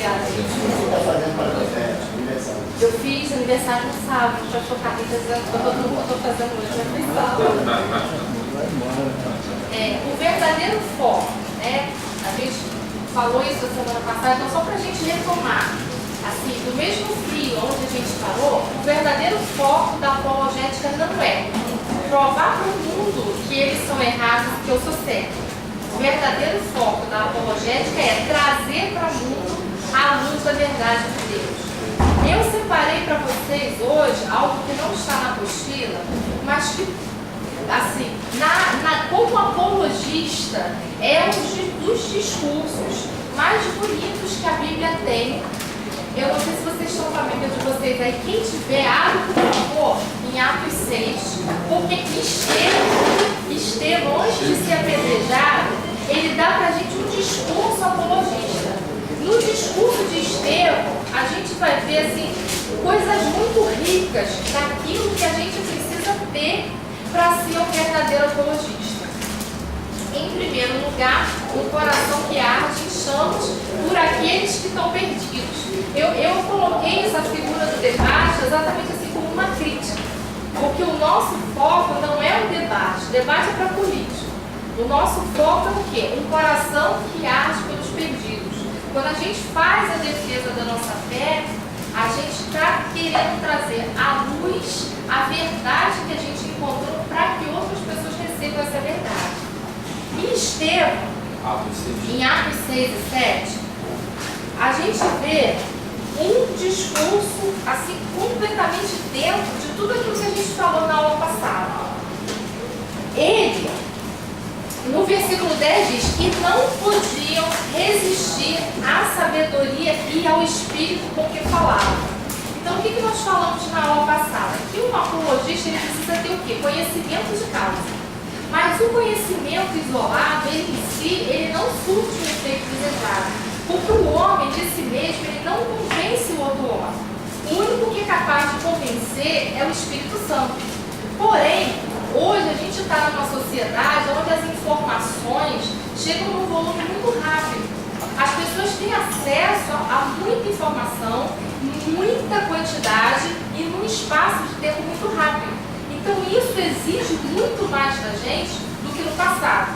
Obrigada. O que você está fazendo para a festa? Aniversário? Eu fiz aniversário no sábado, para chocar e dizendo para todo mundo que eu estou fazendo hoje. Eu fiz sábado. O verdadeiro foco, né? A gente falou isso a semana passada, então só para a gente retomar. Assim, do mesmo fio onde a gente parou, o verdadeiro foco da apologética não é provar para o mundo que eles são errados e que eu sou certo. O verdadeiro foco da apologética é trazer para o mundo a luz da verdade de Deus. Eu separei para vocês hoje algo que não está na apostila, mas que, assim, como apologista, é um dos discursos mais bonitos que a Bíblia tem. Eu não sei se vocês estão com a Bíblia de vocês aí. Quem tiver, abre, por favor, em Atos 6, porque Estevão, antes de ser apedrejado, ele dá para a gente um discurso apologista. No discurso de Estevão, a gente vai ver assim, coisas muito ricas daquilo que a gente precisa ter para ser um verdadeiro apologista. Em primeiro lugar, um coração que arde em chamas por aqueles que estão perdidos. Eu coloquei essa figura do debate exatamente assim como uma crítica, porque o nosso foco não é o debate é para político. O nosso foco é o quê? Um coração que arde pelos perdidos. Quando a gente faz a defesa da nossa fé, a gente está querendo trazer à luz a verdade que a gente encontrou para que outras pessoas recebam essa verdade. Em Estevão, em Atos 6 e 7, a gente vê um discurso assim completamente dentro de tudo aquilo que a gente falou na aula passada. Ele, no versículo 10, diz que não podiam resistir à sabedoria e ao espírito com que falavam. Então, o que nós falamos na aula passada? Que um apologista ele precisa ter o quê? Conhecimento de causa. Mas o conhecimento isolado, ele em si, ele não surte um efeito desejado. Porque o homem de si mesmo, ele não convence o outro homem. O único que é capaz de convencer é o Espírito Santo. Porém, hoje a gente está numa sociedade onde as informações chegam num volume muito rápido. As pessoas têm acesso a muita informação, muita quantidade e num espaço de tempo muito rápido. Então isso exige muito mais da gente do que no passado.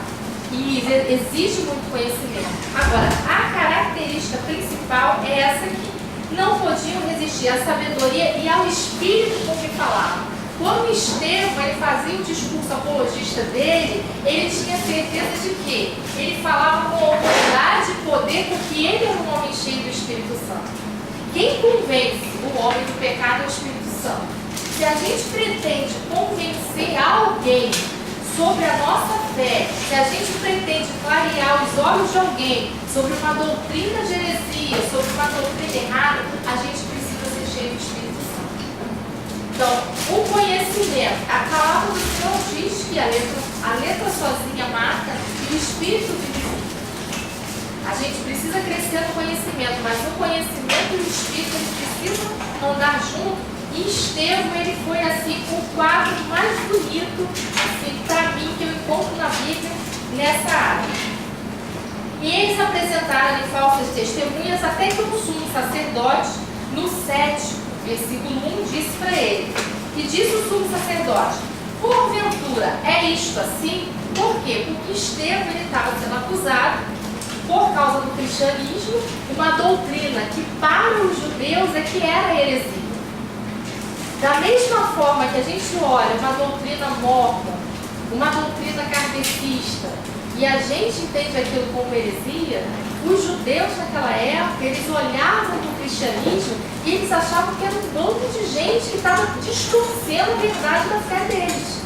E exige muito conhecimento. Agora, a característica principal é essa aqui. Não podiam resistir à sabedoria e ao espírito com que falavam. Quando Estevão ele fazia o discurso apologista dele, ele tinha certeza de que ele falava com autoridade e poder porque ele era um homem cheio do Espírito Santo. Quem convence o homem do pecado é o Espírito Santo. Se a gente pretende convencer alguém sobre a nossa fé, se a gente pretende clarear os olhos de alguém sobre uma doutrina de heresia, sobre uma doutrina errada, a gente precisa ser cheio do Espírito Santo. Então, o conhecimento, a palavra do Senhor diz que a letra sozinha marca e o Espírito vivifica. A gente precisa crescer no conhecimento, mas o conhecimento e o Espírito eles precisam andar juntos. E Estevão, ele foi assim, o quadro mais bonito, assim, para mim, que eu encontro na Bíblia, nessa área. E eles apresentaram ali falsas testemunhas, até que o sumo sacerdote, no 7, versículo 1, disse para ele, e disse o sumo sacerdote, porventura, é isto assim? Por quê? Porque Estevão, ele estava sendo acusado, por causa do cristianismo, uma doutrina que para os judeus é que era heresia. Da mesma forma que a gente olha uma doutrina morta, uma doutrina kardecista, e a gente entende aquilo como heresia, os judeus naquela época, eles olhavam para o cristianismo e eles achavam que era um bando de gente que estava distorcendo a verdade da fé deles.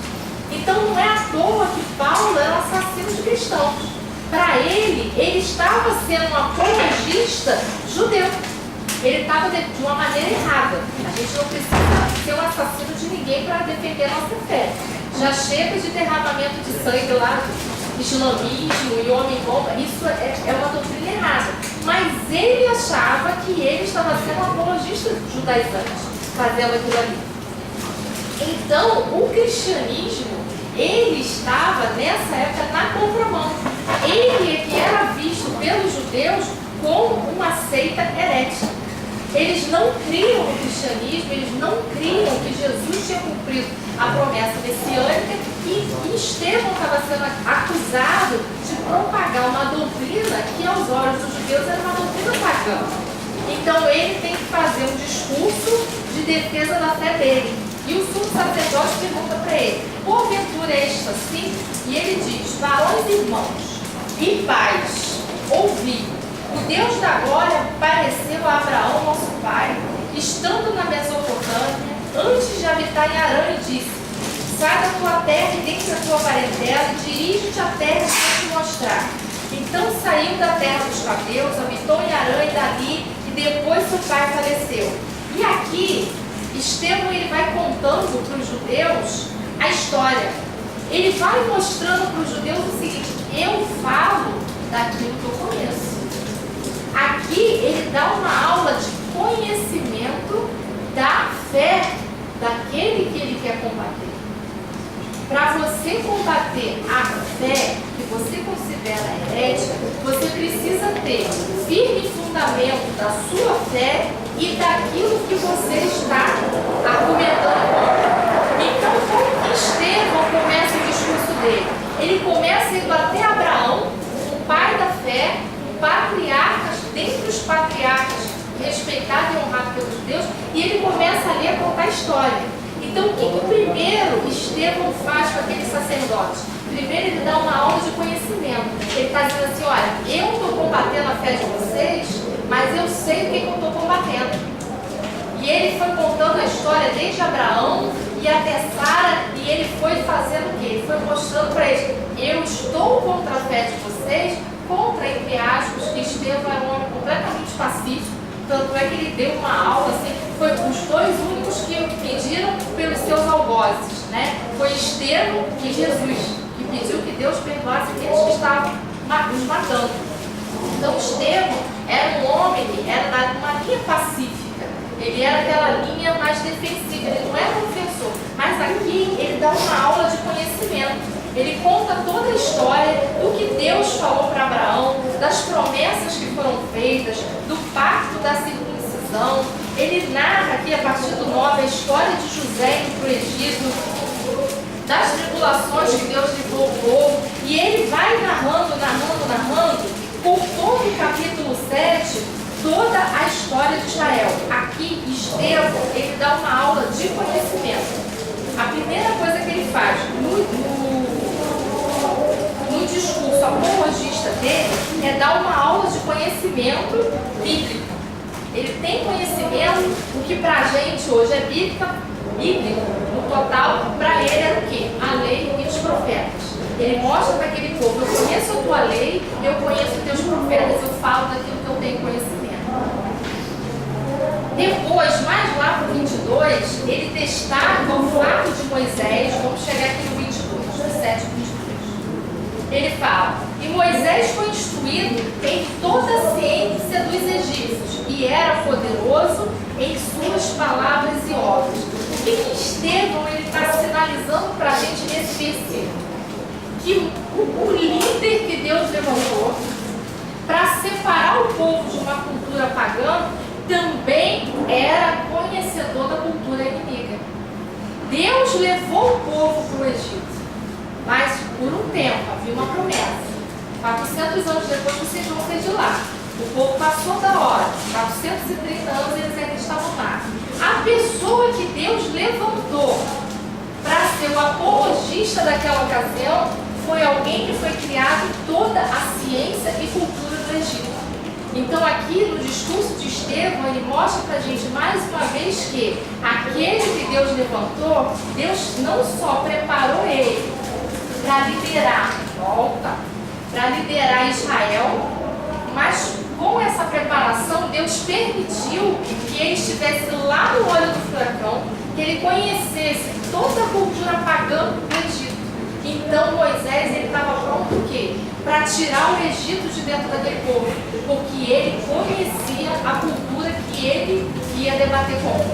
Então não é à toa que Paulo era um assassino de cristãos. Para ele estava sendo um apologista judeu. Ele estava de uma maneira errada. A gente não precisa ser um assassino de ninguém para defender a nossa fé. Já chega de derramamento de sangue lá, islamismo e homem-bomba, isso é uma doutrina errada. Mas ele achava que ele estava sendo um apologista judaizante, fazendo aquilo ali. Então, o cristianismo, ele estava nessa época na contramão. Ele é que era visto pelos judeus como uma seita herética. Eles não criam no cristianismo, eles não criam que Jesus tinha cumprido a promessa messiânica e Estevão estava sendo acusado de propagar uma doutrina que aos olhos dos judeus era uma doutrina pagã. Então ele tem que fazer um discurso de defesa da fé dele. E o sumo sacerdote pergunta para ele: porventura é esta assim? E ele diz: varões e irmãos e pais, ouvi. O Deus da glória pareceu a Abraão, nosso pai, estando na Mesopotâmia, antes de habitar em Harã, e disse: sai da tua terra e dentre a tua parentela, e dirige-te à terra que vou te mostrar. Então saiu da terra dos caldeus, habitou em Harã e dali, e depois seu pai faleceu. E aqui, Estevão ele vai contando para os judeus a história. Ele vai mostrando para os judeus o seguinte: eu falo daquilo que eu conheço. Aqui ele dá uma aula de conhecimento da fé daquele que ele quer combater. Para você combater a fé que você considera herética, você precisa ter firme fundamento da sua fé e daquilo que você está argumentando contra. Então, como que Estevão começa o discurso dele? Ele começa indo até Abraão, o pai da fé, patriarca, dentre os patriarcas respeitado e honrado pelos judeus, e ele começa ali a contar a história. Então, o que primeiro Estevão faz com aquele sacerdote? Primeiro, ele dá uma aula de conhecimento. Ele está dizendo assim: olha, eu estou combatendo a fé de vocês, mas eu sei o que eu estou combatendo. E ele foi contando a história desde Abraão e até Sara, e ele foi fazendo o quê? Ele foi mostrando para eles: eu estou contra a fé de vocês, contra, entre aspas, que Estevão era um homem completamente pacífico. Tanto é que ele deu uma aula, assim, foi os dois únicos que pediram pelos seus algozes, né? Foi Estevão e Jesus, que pediu que Deus perdoasse aqueles que estavam os matando. Então Estevão era um homem que era de uma linha pacífica, ele era aquela linha mais defensiva, ele não era um ofensor, mas aqui ele dá uma aula de conhecimento. Ele conta toda a história do que Deus falou para Abraão, das promessas que foram feitas, do pacto da circuncisão. Ele narra aqui, a partir do 9, a história de José indo para o Egito, das tribulações que Deus levou ao povo. E ele vai narrando, por todo o capítulo 7, toda a história de Israel. Aqui, Estevão, ele dá uma aula de conhecimento. A primeira coisa que ele faz no discurso apologista dele é dar uma aula de conhecimento bíblico. Ele tem conhecimento, o que pra gente hoje é bíblico, no total, para ele era o quê? A lei e os profetas. Ele mostra para aquele povo: eu conheço a tua lei, eu conheço os teus profetas, eu falo daquilo que eu tenho conhecimento. Depois, mais lá para o 22, ele destaca o fato de Moisés. Vamos chegar aqui no 22, no 7 e 22. Ele fala: e Moisés foi instruído em toda a ciência dos egípcios e era poderoso em suas palavras e obras. O que Estevão está sinalizando para a gente nesse versículo? Que o líder que Deus levantou para separar o povo de uma cultura pagã também era conhecedor da cultura inimiga. Deus levou o povo para o Egito, mas por um tempo havia uma promessa: 400 anos depois vocês vão ser de lá. O povo passou da hora, 430 anos eles ainda estavam lá. A pessoa que Deus levantou para ser o apologista daquela ocasião foi alguém que foi criado em toda a ciência e cultura do Egito. Então aqui no discurso de Estevão, ele mostra para a gente mais uma vez que aquele que Deus levantou, Deus não só preparou ele para liderar Israel, mas com essa preparação Deus permitiu que ele estivesse lá no olho do furacão, que ele conhecesse toda a cultura pagã do Egito. Então Moisés ele estava pronto o quê? Para tirar o Egito de dentro daquele povo, porque ele conhecia a cultura que ele ia debater com.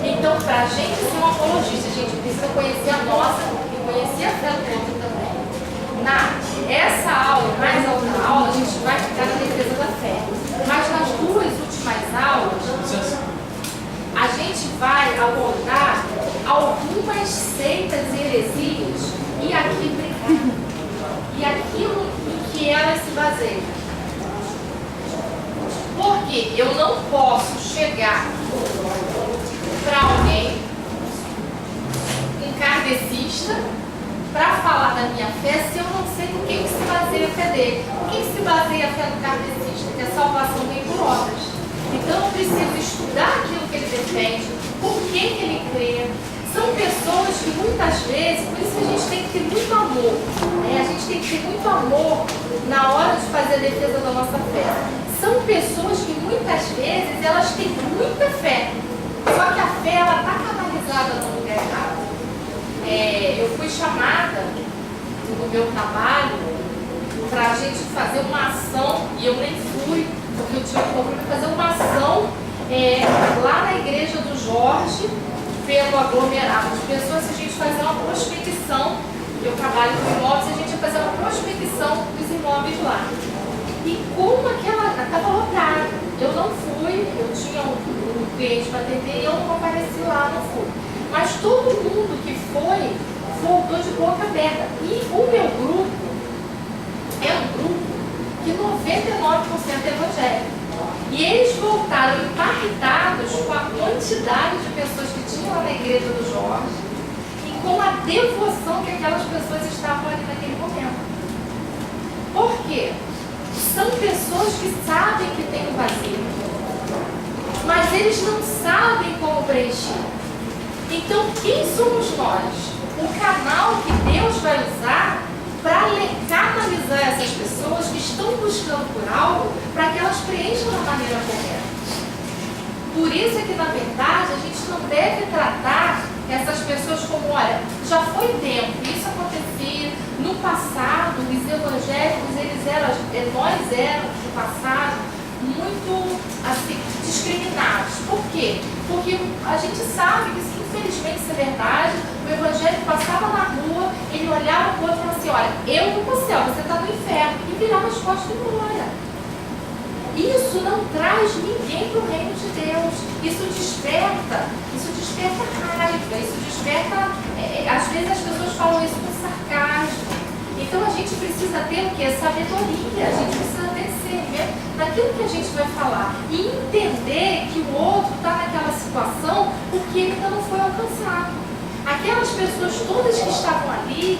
Então, para a gente ser um apologista, a gente precisa conhecer a nossa e conhecer a fé do outro também. Essa aula, mais outra aula, a gente vai ficar na defesa da fé. abordar algumas seitas e heresias e aqui brincar. E aquilo em que elas se baseiam. Porque eu não posso chegar para alguém, um kardecista, para falar da minha fé, se eu não sei do que se baseia a fé dele. O que se baseia a fé do kardecista? Que a salvação vem por obras. Então eu preciso estudar aquilo que ele defende, por que ele crê. São pessoas que muitas vezes, por isso a gente tem que ter muito amor, né? A gente tem que ter muito amor na hora de fazer a defesa da nossa fé. São pessoas que muitas vezes elas têm muita fé, só que a fé ela está canalizada no lugar errado. Eu fui chamada no meu trabalho para a gente fazer uma ação, e eu nem fui, porque eu tinha um compromisso de fazer uma ação lá na igreja do Jorge, pelo aglomerado de pessoas, se a gente fazer uma prospecção. Eu trabalho com imóveis, a gente ia fazer uma prospecção dos imóveis lá. E como aquela estava lotada, eu não fui, eu tinha um cliente para atender e eu não compareci lá, não fui. Mas todo mundo que foi, voltou de boca aberta. E o meu grupo é um grupo que 99% é evangélico. E eles voltaram impactados com a quantidade de pessoas que tinham lá na igreja do Jorge e com a devoção que aquelas pessoas estavam ali naquele momento. Por quê? São pessoas que sabem que tem um vazio, mas eles não sabem como preencher. Então, quem somos nós? O canal que Deus vai usar para canalizar essas pessoas que estão buscando por algo para que elas preencham da maneira correta. Por isso é que, na verdade, a gente não deve tratar essas pessoas como, olha, já foi tempo, isso acontecia no passado, os evangélicos, nós éramos no passado muito assim, discriminados. Por quê? Porque a gente sabe que, infelizmente, isso é verdade. O evangélico passava na rua, ele olhava para o outro e falava assim, olha, eu vou para o céu, você está no inferno, e virava as costas e embora. Isso não traz ninguém para o reino de Deus. Isso desperta raiva, isso desperta, às vezes as pessoas falam isso com sarcasmo. Então a gente precisa ter o quê? Sabedoria, a gente precisa ter discernimento naquilo que a gente vai falar e entender que o outro está naquela situação porque ele ainda não foi alcançado. Aquelas pessoas todas que estavam ali,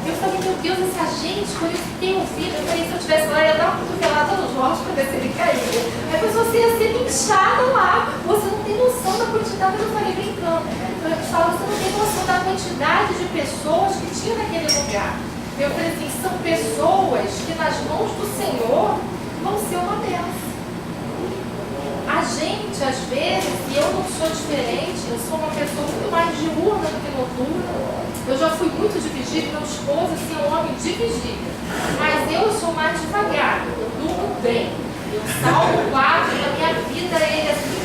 eu falei, meu Deus, essa gente, quando eu fiquei ouvindo, eu falei, se eu estivesse lá, eu ia dar uma cotovelada no Jorge para ver se ele caía. Aí a pessoa ia ser linchada lá. Você não tem noção da quantidade, eu falei brincando. Eu falo, você não tem noção da quantidade de pessoas que tinha naquele lugar. Eu falei assim, são pessoas que nas mãos do Senhor vão ser uma bênção. A gente, às vezes, e eu não sou diferente, eu sou uma pessoa muito mais diurna do que noturna. Eu já fui muito de vigília, meu esposo assim, é um homem de vigília. Mas eu sou mais devagar, eu durmo bem. Eu salvo o quarto da minha vida, ele assim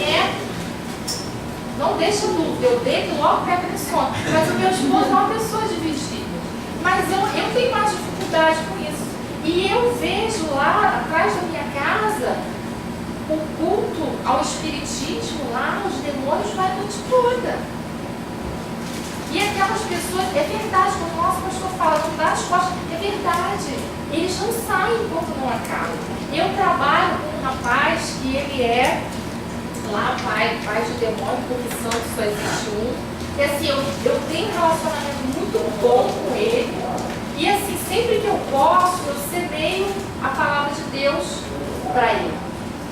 não deixa dúvida, eu deito logo pego no sono. Mas o meu esposo é uma pessoa de vigília. Mas eu tenho mais dificuldade com isso. E eu vejo lá atrás da minha casa o culto ao espiritismo lá, os demônios vai a noite toda. E aquelas pessoas, é verdade, quando o nosso pastor fala, não dá as costas, é verdade. Eles não saem enquanto não acabam. Eu trabalho com um rapaz que ele é lá pai de demônio, porque santo só existe um. E assim, eu tenho um relacionamento muito bom com ele. E assim, sempre que eu posso, eu semeio a palavra de Deus para ele.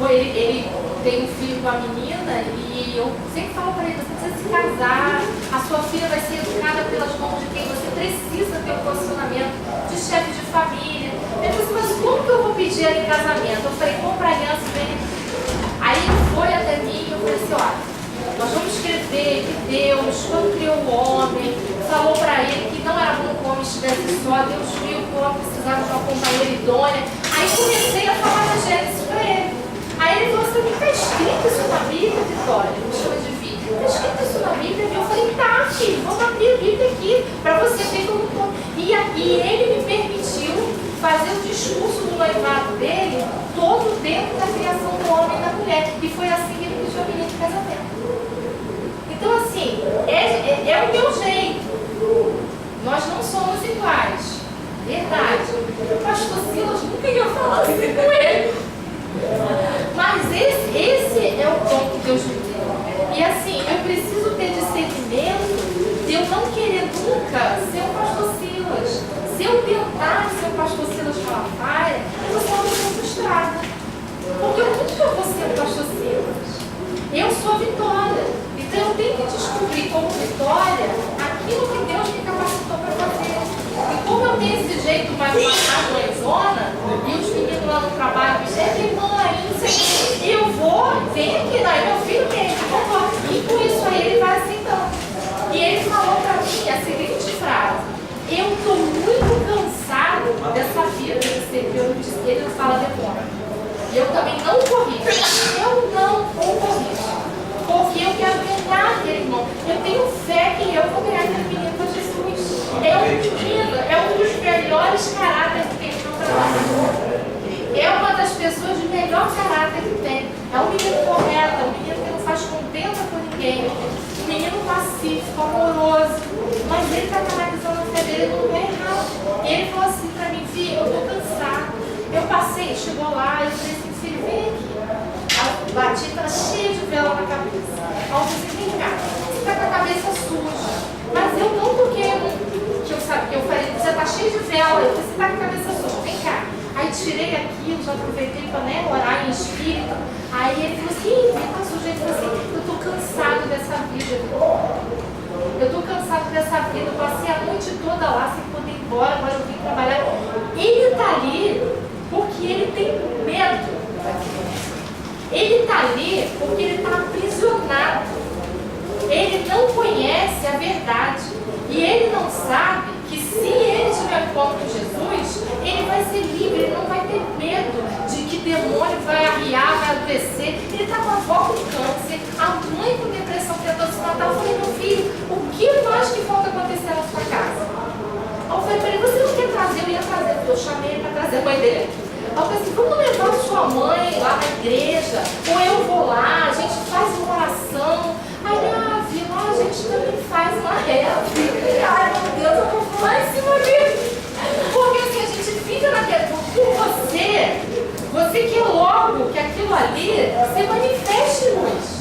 Ele tem um filho com a menina e eu sempre falo para ele, você precisa se casar, a sua filha vai ser educada pelas mãos de quem você precisa ter um posicionamento de chefe de família. Ele disse, mas como que eu vou pedir ela em casamento? Eu falei, compra aliança e vem. Aí ele foi até mim e eu falei assim, olha, nós vamos escrever que Deus, quando criou o homem, falou para ele que não era bom que o homem estivesse só, Deus viu que o homem precisava de uma companheira idônea. Aí comecei a falar da Gênesis para ele. Aí ele falou assim, está escrito isso na Bíblia, Vitória? Me chama de vídeo. Está escrito isso na Bíblia? Eu falei, tá, filho, vamos abrir a Bíblia aqui, para você ver como estou. E ele me permitiu fazer o discurso do noivado dele, todo dentro da criação do homem e da mulher. E foi assim que ele pediu a menina de casamento. Então, assim, é o meu jeito. Nós não somos iguais. Verdade. O pastor Silas nunca ia falar assim com ele. Mas esse é o tom que Deus me deu. E assim, eu preciso ter discernimento de eu não querer nunca ser o pastor Silas. Se eu tentar ser o pastor Silas Malafaia, eu vou ser uma pessoa frustrada. Porque eu nunca vou ser o pastor Silas. Eu sou a Vitória. Então eu tenho que descobrir como Vitória aquilo que Deus me capacitou para fazer. E como eu tenho esse jeito mais mãezona, e os meninos lá no trabalho me dizem, mãe, não sei, eu vou, vem aqui, daí meu filho tem, e com isso aí ele vai aceitando. E ele falou para mim a seguinte frase: eu estou muito cansado dessa vida de ser que ele não fala demora. E eu também não corrijo. Eu não corrijo. Porque eu quero ganhar aquele irmão. Eu tenho fé que eu vou ganhar aquele menino para Jesus. É um menino, é um dos melhores caráteres que tem no trabalho. É uma das pessoas de melhor caráter que tem. É um menino correto, é um menino que não faz contenda com ninguém. Um menino pacífico, amoroso. Mas ele está canalizando a fé dele, não é errado. E ele falou assim para mim, filho, eu estou cansado. Eu passei, chegou lá, eu falei assim, filho, vem aqui. A batida cheia de vela na cabeça. Aí eu disse, vem cá, você está com a cabeça suja. Mas eu não toquei que eu sabia, eu falei, você está cheio de vela, eu falei, você está com a cabeça suja, vem cá. Aí tirei aquilo, já aproveitei para orar em espírito. Aí ele falou assim, vem cá suja, ele falou assim, eu estou cansado dessa vida. Eu estou cansado dessa vida, eu passei a noite toda lá sem poder ir embora, agora eu vim trabalhar. Ele está ali porque ele tem medo daquilo. Ele está ali porque ele está aprisionado. Ele não conhece a verdade. E ele não sabe que se ele tiver encontro com Jesus, ele vai ser livre, ele não vai ter medo de que demônio vai arriar, vai adoecer. Ele está com a avó com câncer, a mãe com depressão tentando se matar. Eu falei, meu filho, o que mais que falta acontecer na sua casa? Aí eu falei para ele, você não quer trazer? Eu ia trazer, porque eu chamei ele para trazer a mãe dele. Aí eu falei assim, vamos levar sua mãe lá na igreja, ou eu vou lá, a gente faz uma oração. Aí ele, lá a gente também faz uma reza. Ai meu Deus, eu vou pular em cima dele. Porque assim, a gente fica naquela, por você quer logo que aquilo ali se manifeste luz.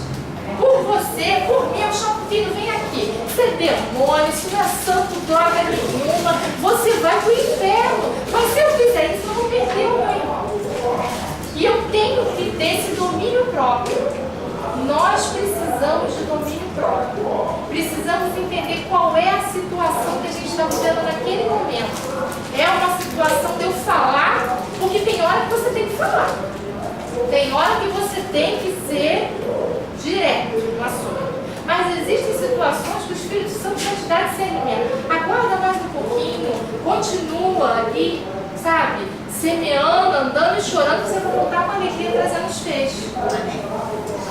Por você, por mim, eu chamo o filho, vem aqui. Você é demônio, isso não é santo, droga nenhuma. Você vai pro inferno. Mas se eu fizer isso, eu vou perder o meu irmão. E eu tenho que ter esse domínio próprio. Nós precisamos de domínio próprio. Precisamos entender qual é a situação que a gente está vivendo naquele momento. É uma situação de eu falar, porque tem hora que você tem que falar. Tem hora que você tem que ser direto no assunto. Mas existem situações que o Espírito Santo vai te dar discernimento. Aguarda mais um pouquinho, continua ali, sabe, semeando, andando e chorando, você vai voltar com alegria trazendo os feixes.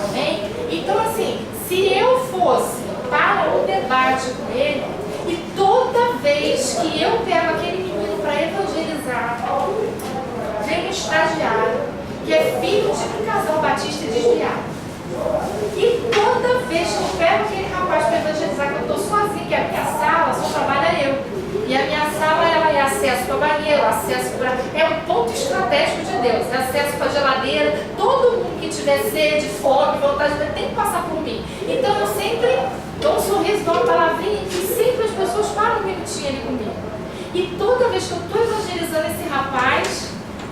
Amém? Então assim, se eu fosse para o debate com ele, e toda vez que eu pego aquele menino para evangelizar, vem um estagiário, que é filho de um casal batista e desviado. E toda vez que eu pego aquele rapaz para evangelizar, que eu estou sozinha, que a minha sala só trabalha eu. E a minha sala ela é acesso para banheiro, acesso para. É um ponto estratégico de Deus, é acesso para geladeira. Todo mundo que tiver sede, fome, vontade de beber, tem que passar por mim. Então eu sempre dou um sorriso, dou uma palavrinha e sempre as pessoas param um minutinho ali comigo. E toda vez que eu estou evangelizando esse rapaz,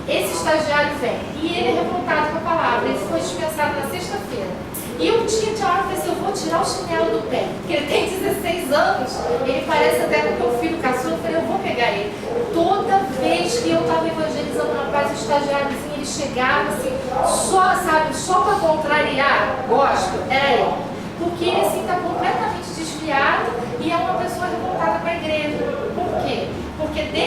esse estagiário vem, e ele é revoltado com a palavra, ele foi dispensado na sexta-feira. E eu tinha de hora, eu falei assim, eu vou tirar o chinelo do pé, porque ele tem 16 anos, ele parece até com o meu filho caçula, eu falei, eu vou pegar ele. Toda vez que eu estava evangelizando o rapaz, o estagiáriozinho, ele chegava assim, só, sabe, só para contrariar, gosto, era ele. Porque ele assim está completamente desviado e é uma pessoa revoltada com a igreja. Por quê? Porque de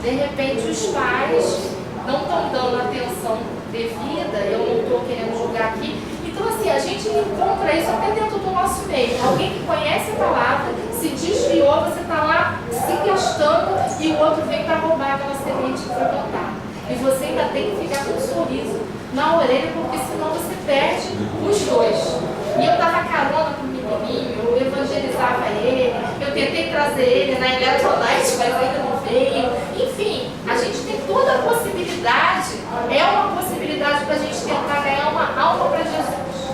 repente os pais não estão dando atenção devida, eu não estou querendo julgar aqui. Então assim, a gente encontra isso até dentro do nosso meio. Alguém que conhece a palavra, se desviou, você está lá se gastando e o outro vem para roubar aquela semente que foi plantada. E você ainda tem que ficar com um sorriso na orelha, porque senão você perde os dois. E eu dava carona pro menininho, eu evangelizava ele, eu tentei trazer ele na Eletrolyte, mas ainda não veio. Enfim, a gente tem toda a possibilidade, é uma possibilidade para a gente tentar ganhar uma alma para Jesus.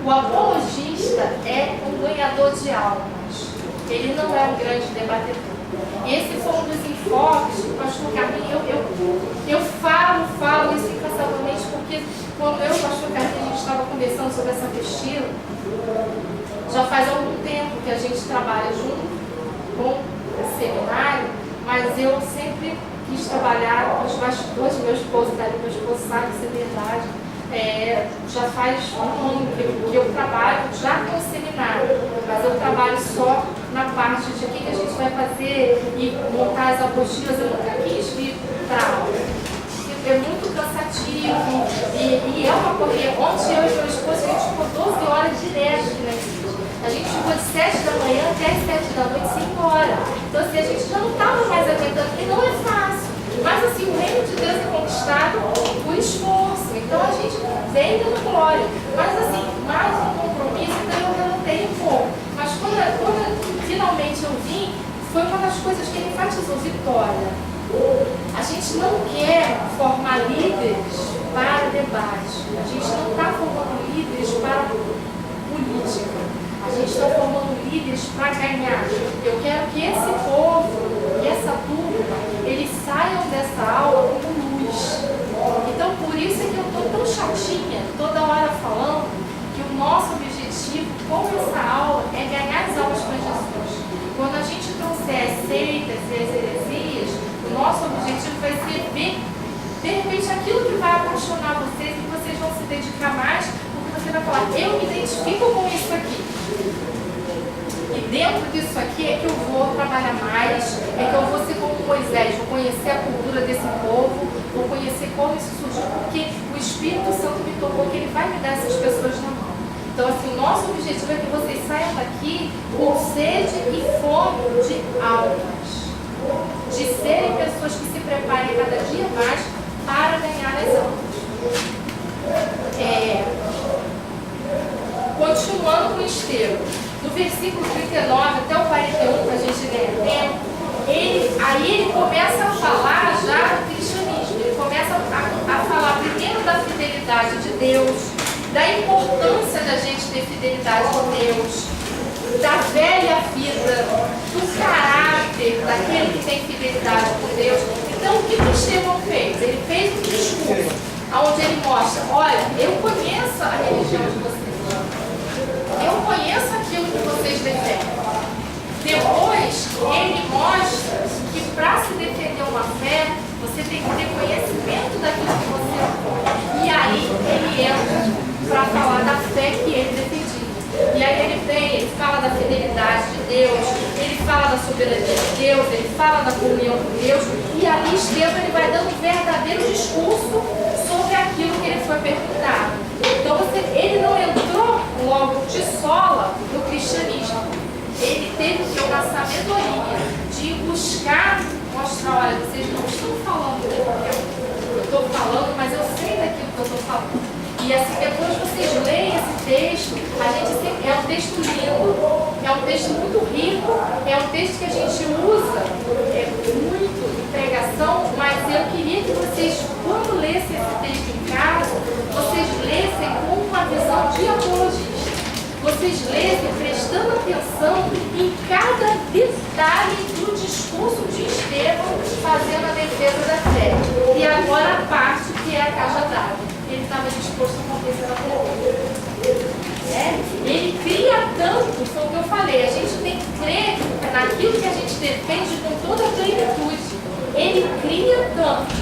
O apologista é um ganhador de almas, ele não é um grande debatedor. E esse foi um dos enfoques do pastor Carlinhos. Eu falo isso incansavelmente, porque quando eu e o pastor Carlinhos a gente estava conversando sobre essa apostila, já faz algum tempo que a gente trabalha junto com o seminário, mas eu sempre quis trabalhar com os bastidores. Meu esposo está ali, meu esposo sabe que isso é verdade. Já faz um ano que eu trabalho já com o seminário, mas eu trabalho só na parte de o que a gente vai fazer e montar as apostilas. Eu nunca quis vir para aula. É muito cansativo e é uma correria. Ontem eu e meu esposo, a gente ficou 12 horas direto aqui na igreja. A gente ficou de 7 da manhã até as 7 da noite, 5 horas. Então assim, a gente já não estava mais aguentando, e não é fácil. Mas assim, o reino de Deus é conquistado por esforço. Então a gente vem dando glória. Mas assim, mais um compromisso, então eu relutei um pouco. Mas quando finalmente eu vim, foi uma das coisas que ele enfatizou: Vitória, a gente não quer formar líderes para debate. A gente não está formando líderes para política. A gente está formando líderes para ganhar. Eu quero que esse povo, que essa turma, eles saiam dessa aula como luz. Então, por isso é que eu estou tão chatinha, toda hora falando, que o nosso objetivo com essa aula é ganhar as almas para Jesus. Quando a gente trouxer as seitas e as heresias, o nosso objetivo vai ser ver, de repente, aquilo que vai apaixonar vocês e vocês vão se dedicar mais, porque você vai falar: eu me identifico com isso aqui. E dentro disso aqui é que eu vou trabalhar mais, é que eu vou ser como Moisés, vou conhecer a cultura desse povo, vou conhecer como isso surgiu, porque o Espírito Santo me tocou que ele vai me dar essas pessoas na mão. Então, assim, o nosso objetivo é que vocês saiam daqui com sede e fome de almas, de serem pessoas que se preparem cada dia mais para ganhar as almas. Continuando com o Estevão, do versículo 39 até o 41, para a gente ganhar tempo, ele começa a falar já do cristianismo. Ele começa a falar primeiro da fidelidade de Deus, da importância da gente ter fidelidade com Deus, da velha vida, do caráter daquele que tem fidelidade com Deus. Então, o que o Estevão fez? Ele fez um discurso onde ele mostra: olha, eu conheço a religião de vocês. Eu conheço aquilo que vocês defendem. Depois, ele mostra que para se defender uma fé, você tem que ter conhecimento daquilo que você apoia. E aí, ele entra para falar da fé que ele defendia. E aí ele vem, ele fala da fidelidade de Deus, ele fala da soberania de Deus, ele fala da comunhão com Deus. E ali, Estevão, ele vai dando um verdadeiro discurso sobre aquilo que ele foi perguntado. Então, ele não entrou logo de sola no cristianismo. Ele teve que ter uma sabedoria de buscar mostrar: olha, vocês não estão falando de qualquer um. Eu estou falando, mas eu sei daquilo que eu estou falando. E assim, depois vocês leem esse texto, a gente sempre, é um texto lindo, é um texto muito rico, é um texto que a gente usa muito em pregação, mas eu queria que vocês, quando lessem esse texto em casa, vocês lessem com uma visão de apologista. Vocês lessem prestando atenção em cada detalhe do discurso de Estevão fazendo a defesa da fé. E agora a parte que é a cajadada. Ele estava disposto a acontecer na pergunta. Ele cria tanto, foi o que eu falei, a gente tem que crer naquilo que a gente defende com toda a plenitude. Ele cria tanto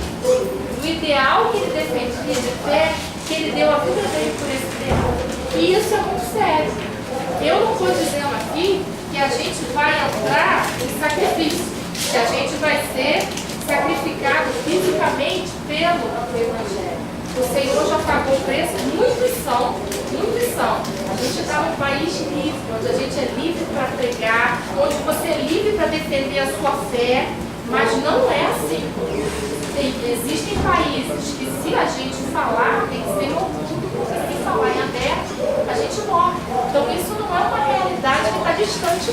no ideal que ele defendia de fé, que ele deu a vida dele por esse ideal. E isso é muito sério. Eu não estou dizendo aqui que a gente vai entrar em sacrifício, que a gente vai ser sacrificado fisicamente pelo Evangelho. O Senhor já pagou o preço, muitos são. A gente está num país livre, onde a gente é livre para pregar, onde você é livre para defender a sua fé, mas não é assim. Existem países que, se a gente falar, tem que ser no mundo, porque se falar em aberto, a gente morre.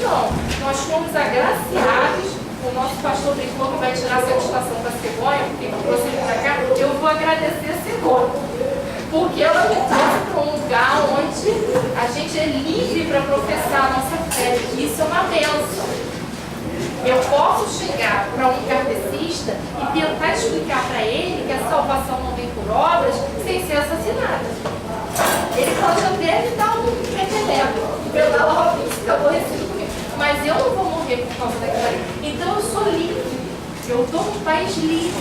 não. Nós fomos agraciados. O nosso pastor brincou que vai tirar a satisfação da cegonha, porque trouxe ele para cá. Eu vou agradecer a cegonha, porque ela me trouxe para um lugar onde a gente é livre para professar a nossa fé. Isso é uma bênção. Eu posso chegar para um kardecista e tentar explicar para ele que a salvação não vem por obras sem ser assassinado. Ele pode até me dar um peteleco, eu dar logo que fica aborrecido comigo. Mas eu não vou morrer por causa daquilo ali. Então eu sou livre. Eu estou num país livre.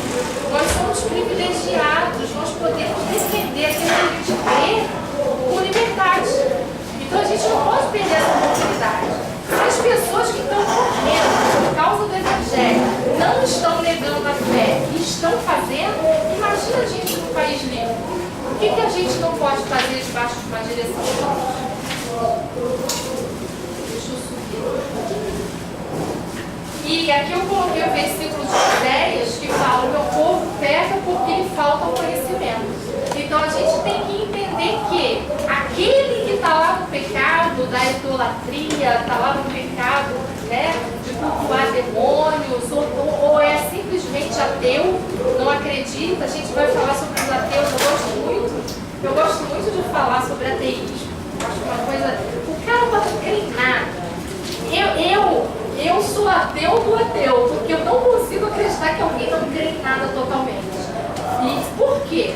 Nós somos privilegiados. Nós podemos defender aquilo que a gente crê com liberdade. Então a gente não pode perder essa oportunidade. As pessoas que estão morrendo por causa do Evangelho não estão negando a fé e estão fazendo, imagina a gente num país livre. O que a gente não pode fazer debaixo de uma direção? Deixa eu subir. E aqui eu coloquei o versículo de Oséias que fala: o meu povo peca porque lhe falta conhecimento. Então a gente tem que entender que aquele que está lá no pecado da idolatria, está lá no pecado, né, de cultuar demônios, ou é simplesmente ateu, não acredita. A gente vai falar sobre os ateus. Eu gosto muito de falar sobre ateísmo. Acho uma coisa. O cara não crê em nada. Eu sou ateu do ateu, porque eu não consigo acreditar que alguém não crê em nada totalmente. E por quê?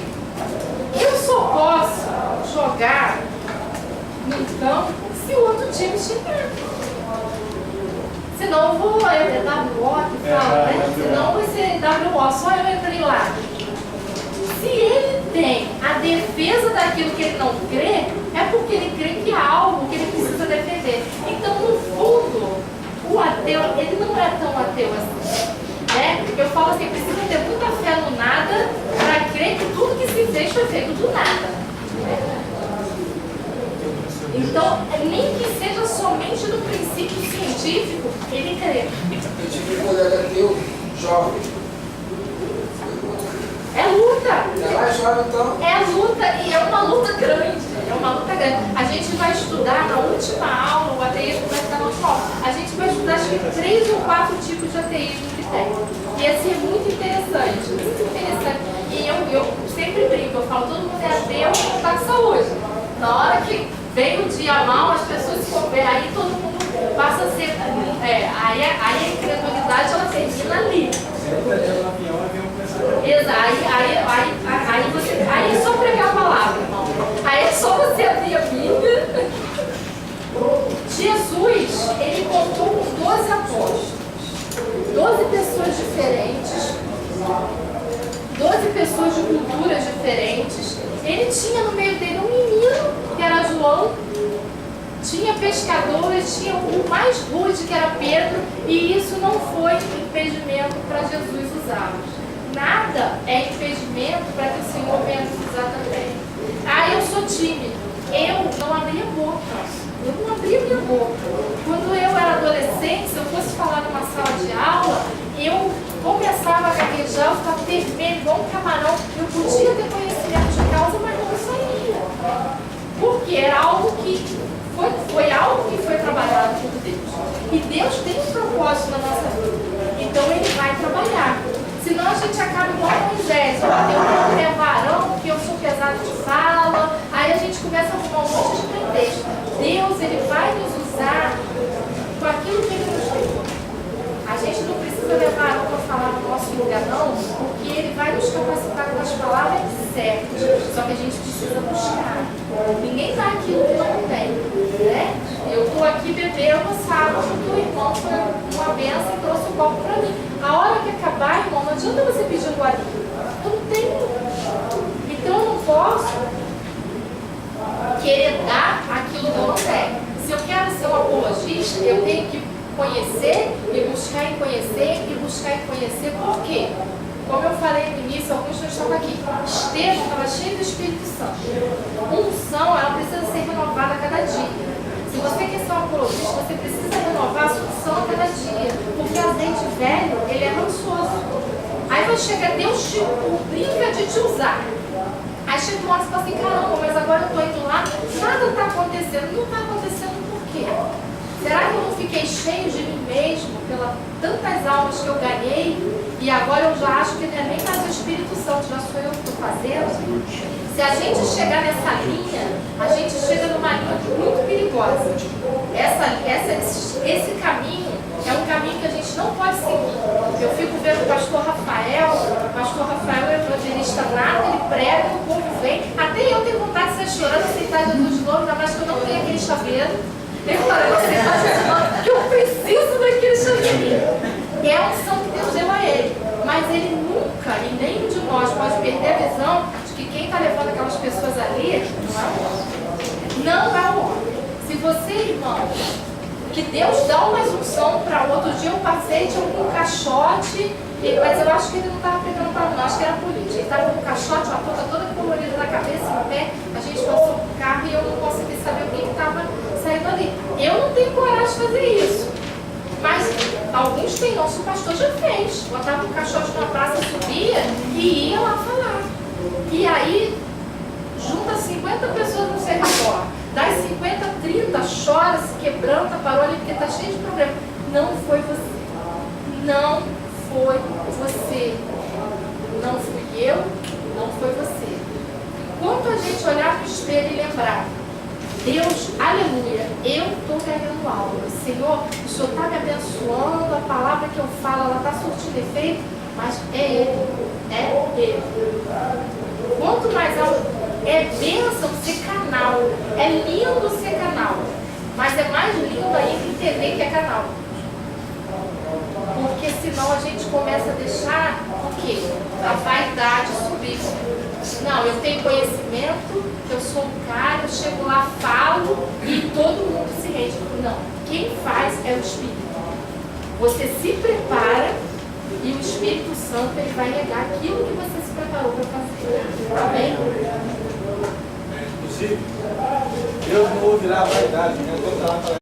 Eu só posso jogar no campo se o outro time chegar. Senão eu vou, é WO que fala, né? Senão vai ser WO, só eu entrei lá. Se ele tem a defesa daquilo que ele não crê, é porque ele crê que há algo que ele precisa defender. Então, no fundo, o ateu, ele não é tão ateu assim. Né? Eu falo assim, precisa ter muita fé no nada para crer que tudo que se fez foi feito do nada. Então, nem que seja somente do princípio científico, ele crê. Eu tive um colega ateu, jovem. É luta. Ela é jovem, então. É luta e é uma luta grande. É uma luta grande. A gente vai estudar na última aula, o ateísmo vai estar na última aula. A gente vai estudar acho que 3 ou 4 tipos de ateísmo que tem. E esse é muito interessante. Muito interessante. E eu sempre brinco, eu falo, todo mundo é ateu, não está com saúde. Na hora que vem o dia mal, as pessoas se convertem, aí todo mundo passa a ser. Aí a incredulidade ela termina ali. Aí é só pregar a palavra, irmão. Aí é só você abrir a Bíblia. Jesus, ele contou com 12 apóstolos, 12 pessoas diferentes, 12 pessoas de culturas diferentes. Ele tinha no meio dele um menino, que era João, tinha pescadores, tinha o mais rude, que era Pedro, e isso não foi impedimento para Jesus usá-los. Nada é impedimento para que o Senhor venha nos usar também. Ah, eu sou tímido. Eu não abria a boca. Eu não abria minha boca. Quando eu era adolescente, se eu fosse falar numa sala de aula, eu começava a gaguejar, eu ficava vermelho, igual um camarão. Eu podia ter conhecimento de causa, mas não saía. Porque era algo que foi algo que foi trabalhado por Deus. E Deus tem um propósito na nossa vida. Então Ele vai trabalhar. Senão a gente acaba igual a Moisés. Eu é varão, porque eu sou pesado de fala. Aí a gente começa a arrumar um monte de pretexto. Deus, Ele vai nos usar com aquilo que Ele nos deu. A gente não precisa levar a para falar no nosso lugar, não, porque Ele vai nos capacitar com as palavras certas. Só que a gente precisa buscar. Ninguém dá aquilo que não tem, né? Eu estou aqui bebendo sábado, o irmão foi uma benção e trouxe um copo para mim. A hora que acabar, irmão, não adianta você pedir um golinho. Eu não tenho. Então eu não posso querer dar aquilo que eu não tenho. Se eu quero ser um apologista, eu tenho que conhecer e buscar em conhecer e buscar em conhecer. Por quê? Como eu falei no início, alguns não estavam aqui. Estevão estava cheio do Espírito Santo. Unção, ela precisa ser renovada a cada dia. Se você quer ser um apologista, você precisa renovar a sua unção a cada dia. Porque o azeite velho, ele é rançoso. Aí vai chegar, Deus brinca de te usar. Aí chega uma hora e você fala assim, caramba, mas agora eu estou indo lá, nada está acontecendo. Não está acontecendo por quê? Será que eu não fiquei cheio de mim mesmo pelas tantas almas que eu ganhei e agora eu já acho que não é nem mais o Espírito Santo, já sou eu que estou fazendo? Se a gente chegar nessa linha, a gente chega numa linha muito perigosa. Esse caminho é um caminho que a gente não pode seguir. Eu fico vendo o pastor Rafael é evangelista nato, ele prega, o povo vem. Até eu tenho vontade de sair chorando, aceitar Jesus de novo, ainda mais que eu não tenho aquele chaveiro. Eu falei, que eu preciso daquele chaveiro. É a unção que Deus deu a ele. Mas ele nunca, e nenhum de nós pode perder a visão de que quem está levando aquelas pessoas ali não é o homem. Não é o homem. Se você, irmão, que Deus dá uma unção para o outro dia, eu passei, tinha um caixote, mas eu acho que ele não estava pregando para não, acho que era político. Ele estava com um caixote, uma ponta toda colorida na cabeça, no pé, a gente passou com o carro e eu não consegui saber o que estava saindo ali. Eu não tenho coragem de fazer isso. Mas alguns têm, nosso pastor já fez. Botava um caixote na praça, subia e ia lá falar. E aí, junta 50 pessoas no serrador. Das 50, 30 chora, se quebranta, parou ali porque está cheio de problema. Não foi você. Não foi você. Não fui eu, não foi você. Enquanto a gente olhar para o espelho e lembrar, Deus, aleluia, eu estou ganhando algo. Senhor, o Senhor está me abençoando, a palavra que eu falo, ela está surtindo efeito, mas é Ele. É Ele. Quanto mais alto, é bênção ser canal. É lindo ser canal. Mas é mais lindo ainda entender que é canal. Porque senão a gente começa a deixar o quê? A vaidade subir. Não, eu tenho conhecimento, eu sou um cara, eu chego lá, falo e todo mundo se rende. Não, quem faz é o Espírito. Você se prepara e o Espírito Santo ele vai negar aquilo que você se preparou para fazer. Amém? Inclusive, Deus não ouvirá a vaidade, né?